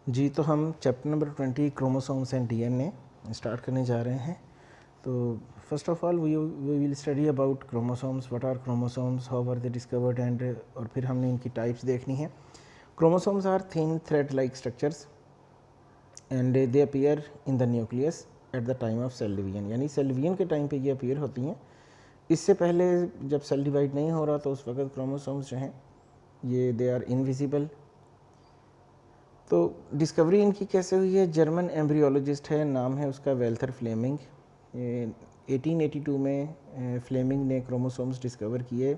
जी, तो हम chapter number 20 chromosomes and DNA start करने जा रहे हैं। तो first of all we will study about chromosomes, what are chromosomes, how are they discovered and और फिर हमने इनकी टाइप्स देखनी है। Chromosomes are thin thread like structures and they appear in the nucleus at the time of cell division, यानी cell division के time पे ये अपीयर होती हैं। इससे पहले जब सेल डिवाइड नहीं हो रहा तो उस वक्त क्रोमोसोम्स जो हैं ये दे आर इनविजिबल। तो डिस्कवरी इनकी कैसे हुई है? जर्मन एम्ब्रियोलॉजिस्ट है, नाम है उसका वेल्थर फ्लेमिंग। 1882 में फ्लेमिंग ने क्रोमोसोम्स डिस्कवर किए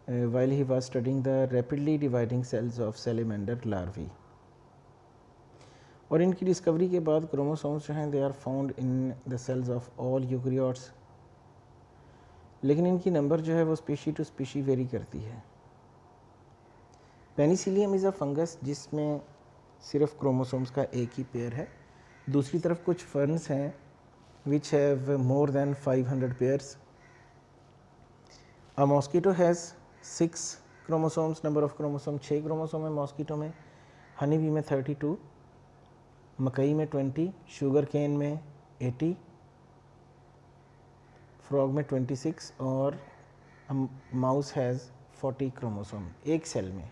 while he was studying the rapidly dividing cells of salamander larvae. और इनकी डिस्कवरी के बाद क्रोमोसोम्स जो हैं they are found in the cells of all eukaryotes, लेकिन इनकी नंबर जो है वो स्पीशी टू स्पीशी वेरी करती है। पेनिसिलियम इज़ अ फंगस जिसमें सिर्फ क्रोमोसोम्स का एक ही पेयर है। दूसरी तरफ कुछ फर्न्स हैं which have more than 500 pairs. A mosquito has 6 chromosomes, number of chromosome 6 chromosome है मॉस्किटो में। हनी बी में 32, मकई में 20, शुगर केन में 80, फ्रॉग में 26 और माउस हैज़ 40 क्रोमोसोम एक सेल में।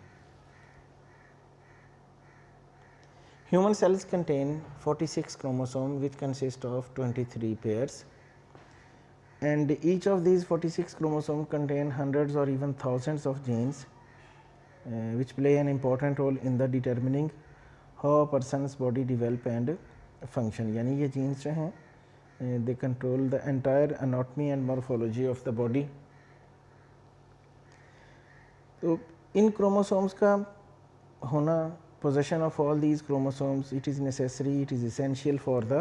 Human cells contain 46 chromosomes which consist of 23 pairs, and each of these 46 chromosomes contain hundreds or even thousands of genes which play an important role in the determining how a person's body develop and function. यानी ये genes जो हैं they control the entire anatomy and morphology of the body. तो इन chromosomes का होना, possession of all these chromosomes, it is necessary, it is essential for the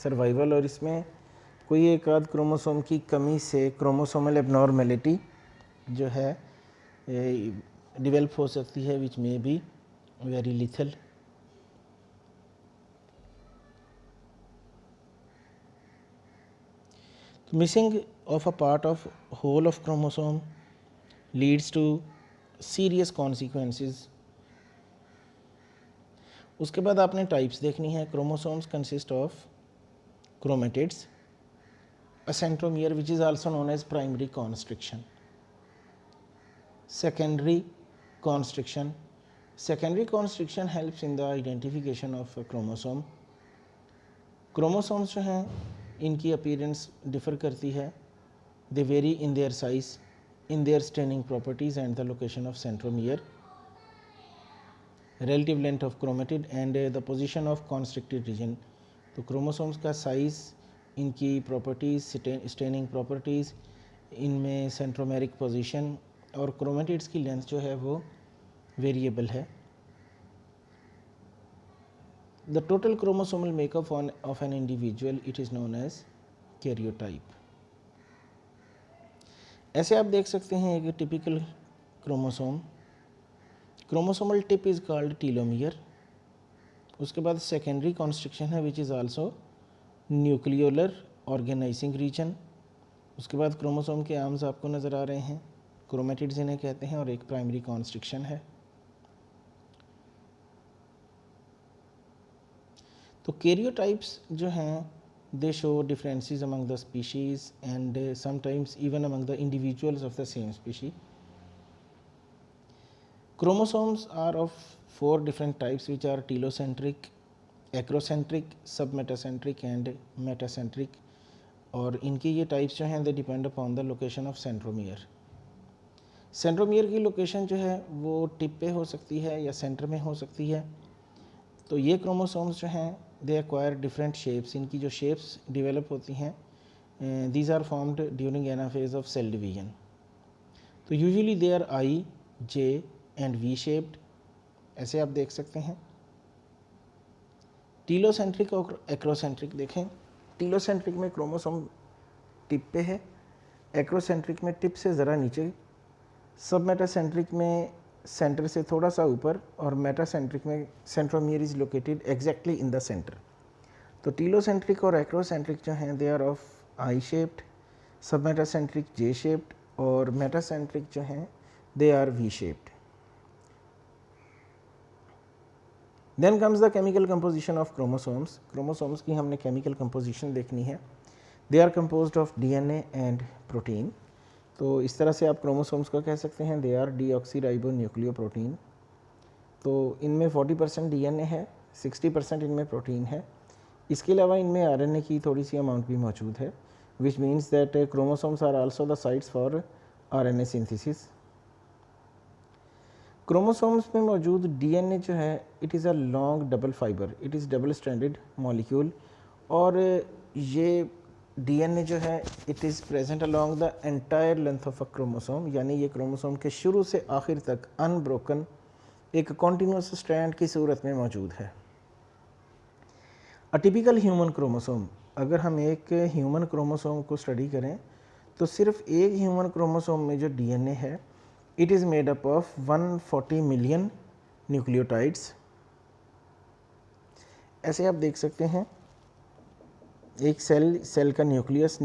survival। और इसमें कोई एक आध क्रोमोसोम की कमी से क्रोमोसोमल एबनॉर्मेलिटी जो है डिवेल्प हो सकती है which may be very lethal. Missing of a part of whole of chromosome leads to serious consequences. उसके बाद आपने टाइप्स देखनी है। Chromosomes consist of chromatids, a centromere which is also known as primary constriction, secondary constriction. Secondary constriction helps in the identification of a chromosome. Chromosomes जो हैं इनकी appearance differ करती है, they vary in their size, in their staining properties and the location of centromere, relative length of chromatid and the position of constricted region. तो chromosomes का size, इनकी properties, staining properties, इनमें centromeric position और chromatids की length जो है वो variable है। The total chromosomal makeup of an individual it is known as karyotype. ऐसे आप देख सकते हैं एक typical chromosome. Chromosomal tip is called telomere. उसके बाद सेकेंडरी कॉन्स्ट्रिक्शन है which is also nucleolar organising region. उसके बाद क्रोमोसोम के आर्म्स आपको नज़र आ रहे हैं, क्रोमेटिड्स इन्हें कहते हैं, और एक प्राइमरी कॉन्स्ट्रिक्शन है। तो कैरियोटाइप्स जो हैं they show differences among the species and sometimes even among the individuals of the same species. Chromosomes are of 4 different types which are telocentric, acrocentric, submetacentric and metacentric. और इनकी ये types जो हैं they depend upon the location of centromere. Centromere की location जो है वो tip पे हो सकती है या सेंटर में हो सकती है। तो ये क्रोमोसोम्स जो हैं दे एक्वायर डिफरेंट शेप्स। इनकी जो शेप्स डिवेलप होती हैं these are formed during anaphase of cell division. तो usually they are I, J and V shaped, ऐसे आप देख सकते हैं। टीलोसेंट्रिक और एक्रोसेंट्रिक देखें। टीलोसेंट्रिक में क्रोमोसोम टिप पे है, एक्रोसेंट्रिक में टिप से ज़रा नीचे, सबमेटासेंट्रिक में सेंटर से थोड़ा सा ऊपर, और मेटासेंट्रिक में centromere is located exactly in the centre. तो टीलोसेंट्रिक और एक्रोसेंट्रिक जो हैं they are of I shaped, submetacentric J shaped और मेटासेंट्रिक जो हैं they are V shaped. Then comes the chemical composition of chromosomes. Chromosomes की हमने केमिकल कंपोजिशन देखनी है। They are composed of DNA and protein. तो इस तरह से आप क्रोमोसोम्स को कह सकते हैं दे आर डीऑक्सी न्यूक्लियोप्रोटीन। तो इनमें 40% डीएनए है, 60% इनमें प्रोटीन है। इसके अलावा इनमें आरएनए की थोड़ी सी अमाउंट भी मौजूद है, which means that chromosomes are also the sites for RNA synthesis. Chromosomes में मौजूद डीएनए जो है it is a long double fibre, it is double stranded molecule, और ये डीएनए जो है it is present along the entire length of a chromosome, यानी ये क्रोमोसोम के शुरू से आखिर तक अनब्रोकन एक कॉन्टिन्यूस स्ट्रैंड की सूरत में मौजूद है। अ टिपिकल ह्यूमन क्रोमोसोम, अगर हम एक ह्यूमन क्रोमोसोम को स्टडी करें तो सिर्फ एक ह्यूमन क्रोमोसोम में जो डीएनए है it is made up of 140 million nucleotides. ऐसे आप देख सकते हैं एक सेल का न्यूक्लियस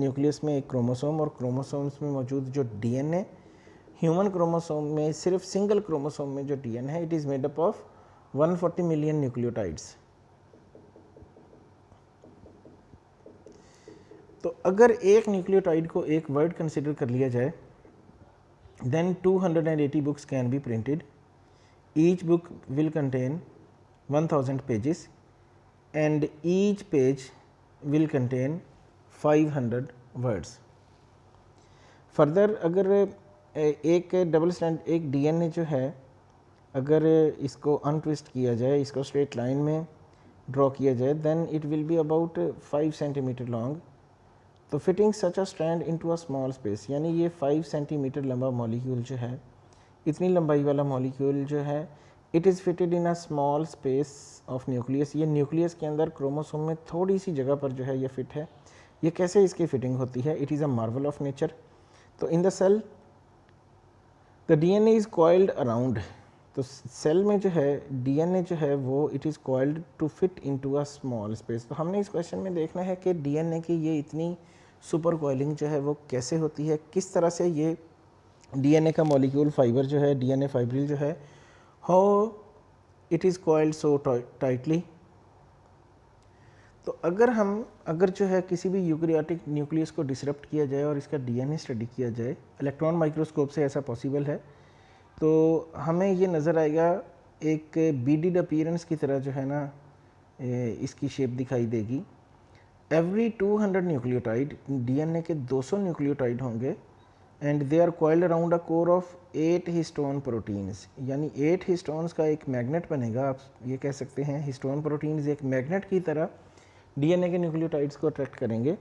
में एक क्रोमोसोम, और क्रोमोसोम्स में मौजूद जो डीएनए, ह्यूमन क्रोमोसोम में सिर्फ सिंगल क्रोमोसोम में जो डीएनए है it is made up of 140 million nucleotides. तो अगर एक न्यूक्लियोटाइड को एक वर्ड कंसिडर कर लिया जाए then 280 books can be printed. Each book will contain 1000 pages and each page will contain 500 words. Further अगर एक डबल स्टैंड एक डीएनए जो है अगर इसको अनट्विस्ट किया जाए, इसको स्ट्रेट लाइन में ड्रॉ किया जाए, then it will be about 5 centimetre long. तो fitting such a strand into a small space, यानी ये 5 सेंटीमीटर लंबा मॉलिक्यूल जो है, इतनी लंबाई वाला मॉलिक्यूल जो है it is fitted in a small space of nucleus. ये न्यूक्लियस के अंदर क्रोमोसोम में थोड़ी सी जगह पर जो है ये फिट है। ये कैसे इसकी फिटिंग होती है? It is a marvel of nature. तो in the cell the DNA is coiled around. तो सेल में जो है डीएनए जो है वो it is coiled to fit into a small space. तो हमने इस क्वेश्चन में देखना है कि डीएनए की ये इतनी सुपर कॉइलिंग जो है वो कैसे होती है, किस तरह से ये डीएनए का मॉलिक्यूल फाइबर जो है, डीएनए फाइब्रिल जो है, how it is coiled so tightly. तो अगर जो है किसी भी यूकैरियोटिक न्यूक्लियस को डिसरप्ट किया जाए और इसका डीएनए स्टडी किया जाए, इलेक्ट्रॉन माइक्रोस्कोप से ऐसा पॉसिबल है, तो हमें ये नज़र आएगा एक बीडिड अपीयरेंस की तरह जो है ना इसकी शेप दिखाई देगी। एवरी 200 न्यूक्लियोटाइड, डीएनए के 200 न्यूक्लियोटाइड होंगे and they are coiled around a core of 8 histone proteins, यानी 8 हिस्टोन्स का एक मैग्नेट बनेगा। आप ये कह सकते हैं हिस्टोन प्रोटीन्स एक मैग्नेट की तरह डीएनए के न्यूक्लियोटाइड्स को अट्रैक्ट करेंगे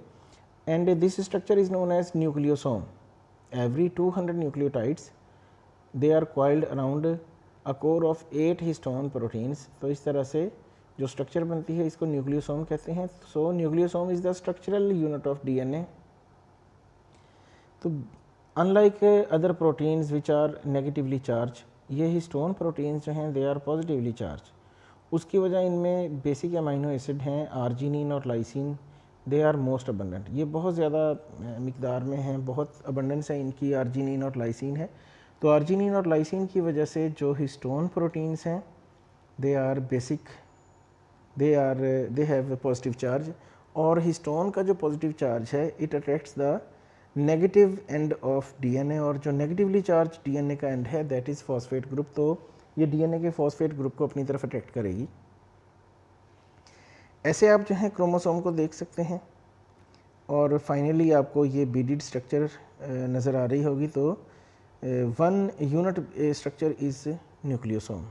and this structure is known as nucleosome. Every 200 nucleotides they are coiled around a core of 8 histone proteins. तो इस तरह से जो स्ट्रक्चर बनती है इसको न्यूक्लियोसोम कहते हैं। So nucleosome is the structural unit of DNA. तो unlike other proteins which are negatively charge, ये हिस्टोन प्रोटीन्स जो हैं दे आर पॉजिटिवली चार्ज। उसकी वजह इनमें बेसिक अमाइनो एसिड हैं आर्जिनिन और lysine, they are most abundant. ये बहुत ज़्यादा मिकदार में हैं, बहुत अबंडेंस है इनकी, आर्जिनिन और लाइसिन है। तो आर्जिनिन और लाइसिन की वजह से जो हिस्टोन प्रोटीन्स हैं they are basic, they have positive charge. और हिस्टोन का जो पॉजिटिव चार्ज है it attracts the negative end of DNA, और जो नेगेटिवली चार्ज डीएनए का एंड है दैट इज़ फॉस्फेट ग्रुप। तो ये डीएनए के फॉस्फेट ग्रुप को अपनी तरफ अट्रैक्ट करेगी। ऐसे आप जो है क्रोमोसोम को देख सकते हैं और फाइनली आपको ये बीडिड स्ट्रक्चर नज़र आ रही होगी। तो one unit structure is nucleosome.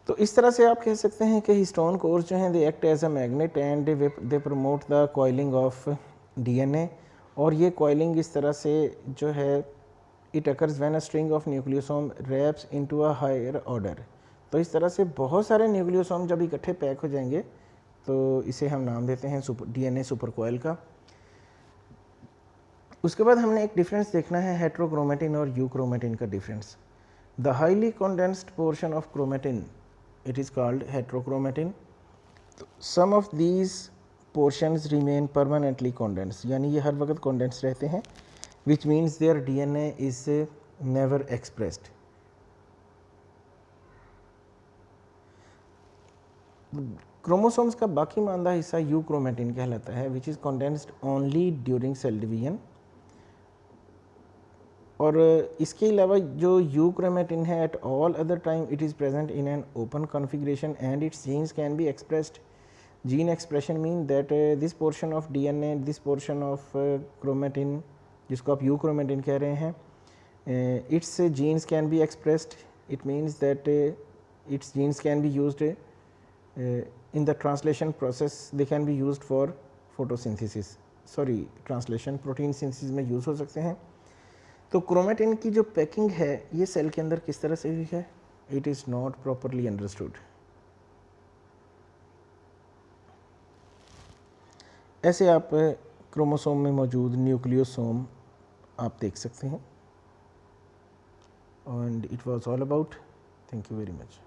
तो इस तरह से आप कह सकते हैं कि हिस्टोन कोर्स जो हैं they act as a magnet and they promote the coiling of DNA. और ये कॉइलिंग इस तरह से जो है it occurs when a string of nucleosome wraps into a higher order. तो इस तरह से बहुत सारे न्यूक्लियोसोम जब इकट्ठे पैक हो जाएंगे तो इसे हम नाम देते हैं डीएनए सुपर कॉइल का। उसके बाद हमने एक डिफरेंस देखना है हेट्रोक्रोमेटिन और यूक्रोमेटिन का difference. The highly condensed portion of chromatin it is called heterochromatin. Some of these portions remain permanently condensed, यानी ये हर वक्त condensed रहते हैं, which means their DNA is never expressed. Chromosomes का बाकी मानदा हिस्सा यूक्रोमेटिन कहलाता है, which is condensed only during cell division. और इसके अलावा जो यूक्रोमेटिन है at all other time it is present in an open configuration and its genes can be expressed. Gene expression mean that this portion of DNA, this portion of chromatin जिसको आप euchromatin कह रहे हैं, its genes can be expressed. It means that its genes can be used in the translation process, they can be used for photosynthesis, sorry translation protein synthesis में use हो सकते हैं। तो क्रोमेटिन की जो पैकिंग है ये सेल के अंदर किस तरह से हुई है, it is not properly understood. ऐसे आप क्रोमोसोम में मौजूद न्यूक्लियोसोम आप देख सकते हैं। And it was all about, thank you very much.